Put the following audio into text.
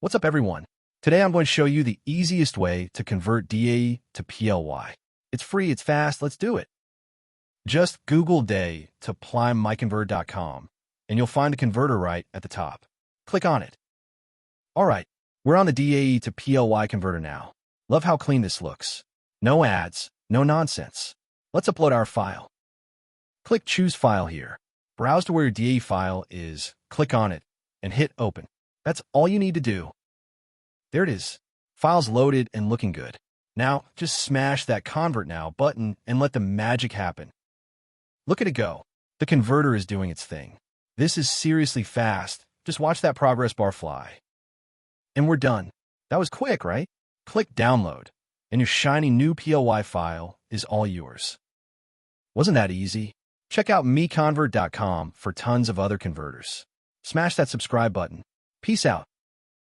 What's up, everyone? Today I'm going to show you the easiest way to convert DAE to PLY. It's free, it's fast, let's do it. Just Google DAE to PLY.MiConvert.com and you'll find a converter right at the top. Click on it. Alright, we're on the DAE to PLY converter now. Love how clean this looks. No ads, no nonsense. Let's upload our file. Click Choose File here. Browse to where your DAE file is, click on it, and hit Open. That's all you need to do. There it is. File's loaded and looking good. Now, just smash that Convert Now button and let the magic happen. Look at it go. The converter is doing its thing. This is seriously fast. Just watch that progress bar fly. And we're done. That was quick, right? Click Download, and your shiny new PLY file is all yours. Wasn't that easy? Check out MiConvert.com for tons of other converters. Smash that subscribe button. Peace out.